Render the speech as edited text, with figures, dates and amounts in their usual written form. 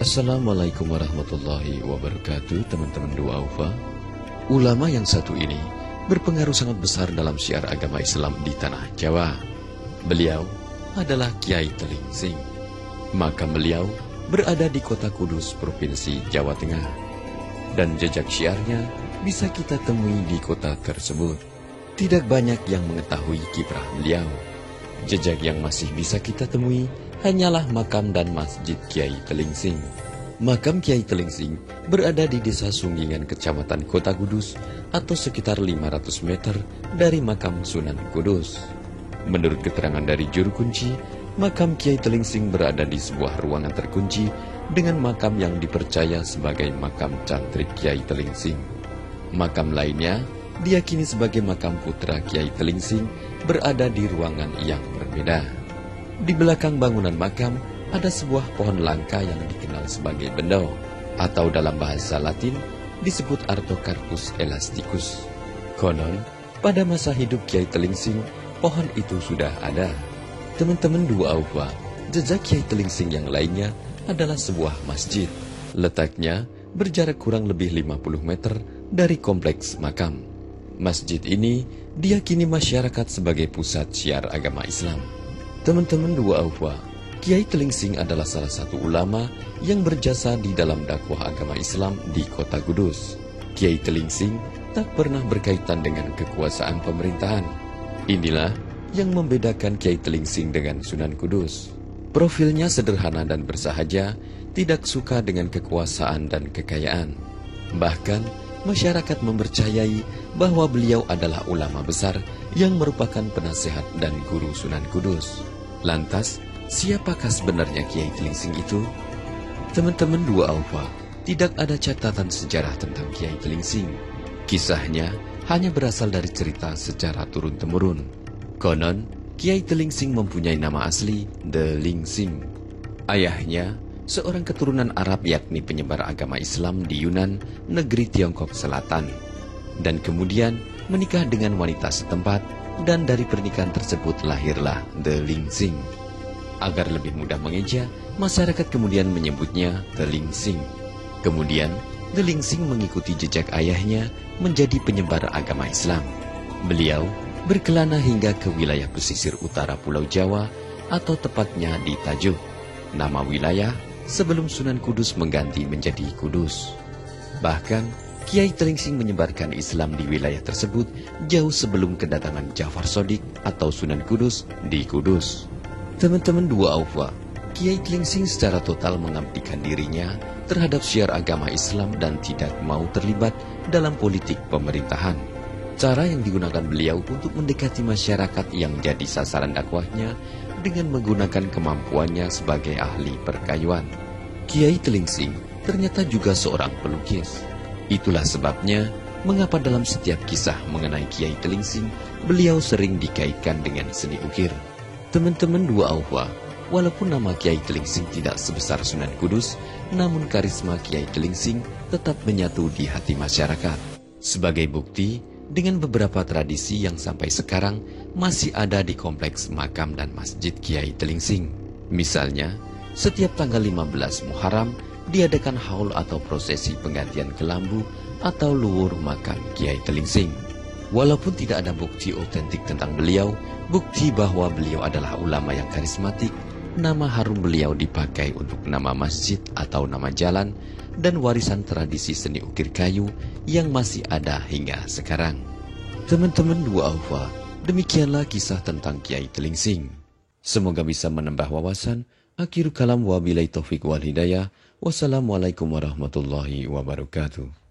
Assalamualaikum warahmatullahi wabarakatuh, teman-teman Dua Aufa. Ulama yang satu ini berpengaruh sangat besar dalam syiar agama Islam di tanah Jawa. Beliau adalah Kiai Telingsing. Makam beliau berada di kota Kudus, Provinsi Jawa Tengah. Dan jejak syiarnya bisa kita temui di kota tersebut. Tidak banyak yang mengetahui kiprah beliau. Jejak yang masih bisa kita temui hanyalah makam dan masjid Kiai Telingsing. Makam Kiai Telingsing berada di Desa Sunggingan, Kecamatan Kota Kudus, atau sekitar 500 meter dari makam Sunan Kudus. Menurut keterangan dari juru kunci, makam Kiai Telingsing berada di sebuah ruangan terkunci dengan makam yang dipercaya sebagai makam cantrik Kiai Telingsing. Makam lainnya diyakini sebagai makam putra Kiai Telingsing berada di ruangan yang berbeda. Di belakang bangunan makam ada sebuah pohon langka yang dikenal sebagai bendo, atau dalam bahasa Latin disebut Artocarpus elasticus. Konon, pada masa hidup Kiai Telingsing, pohon itu sudah ada. Teman-teman Dua Aufa, jejak Kiai Telingsing yang lainnya adalah sebuah masjid. Letaknya berjarak kurang lebih 50 meter dari kompleks makam. Masjid ini diyakini masyarakat sebagai pusat syiar agama Islam. Teman-teman Dua Aufa, Kiai Telingsing adalah salah satu ulama yang berjasa di dalam dakwah agama Islam di kota Kudus. Kiai Telingsing tak pernah berkaitan dengan kekuasaan pemerintahan. Inilah yang membedakan Kiai Telingsing dengan Sunan Kudus. Profilnya sederhana dan bersahaja, tidak suka dengan kekuasaan dan kekayaan. Bahkan, masyarakat mempercayai bahwa beliau adalah ulama besar yang merupakan penasehat dan guru Sunan Kudus. Lantas, siapakah sebenarnya Kiai Telingsing itu? Teman-teman Dua Aufa, tidak ada catatan sejarah tentang Kiai Telingsing. Kisahnya hanya berasal dari cerita secara turun-temurun. Konon, Kiai Telingsing mempunyai nama asli Delingsing. Ayahnya seorang keturunan Arab, yakni penyebar agama Islam di Yunan, negeri Tiongkok Selatan. Dan kemudian menikah dengan wanita setempat, dan dari pernikahan tersebut lahirlah Delingsing. Agar lebih mudah mengeja, masyarakat kemudian menyebutnya Telingsing. Kemudian, Delingsing mengikuti jejak ayahnya menjadi penyebar agama Islam. Beliau berkelana hingga ke wilayah pesisir utara Pulau Jawa, atau tepatnya di Tajuk, nama wilayah sebelum Sunan Kudus mengganti menjadi Kudus. Bahkan, Kiai Telingsing menyebarkan Islam di wilayah tersebut jauh sebelum kedatangan Ja'far Shadiq atau Sunan Kudus di Kudus. Teman-teman Dua Aufa, Kiai Telingsing secara total mengabdikan dirinya terhadap syiar agama Islam dan tidak mau terlibat dalam politik pemerintahan. Cara yang digunakan beliau untuk mendekati masyarakat yang jadi sasaran dakwahnya dengan menggunakan kemampuannya sebagai ahli perkayuan. Kiai Telingsing ternyata juga seorang pelukis. Itulah sebabnya mengapa dalam setiap kisah mengenai Kiai Telingsing, beliau sering dikaitkan dengan seni ukir. Teman-teman Dua Aufa, walaupun nama Kiai Telingsing tidak sebesar Sunan Kudus, namun karisma Kiai Telingsing tetap menyatu di hati masyarakat. Sebagai bukti, dengan beberapa tradisi yang sampai sekarang masih ada di kompleks makam dan masjid Kiai Telingsing. Misalnya, setiap tanggal 15 Muharram diadakan haul atau prosesi penggantian kelambu atau luwur makam Kiai Telingsing. Walaupun tidak ada bukti otentik tentang beliau, bukti bahwa beliau adalah ulama yang karismatik, nama harum beliau dipakai untuk nama masjid atau nama jalan, dan warisan tradisi seni ukir kayu yang masih ada hingga sekarang. Teman-teman Dua Aufa, demikianlah kisah tentang Kiai Telingsing. Semoga bisa menambah wawasan. Akhir kalam, wabillahi taufiq wal hidayah. Wassalamualaikum warahmatullahi wabarakatuh.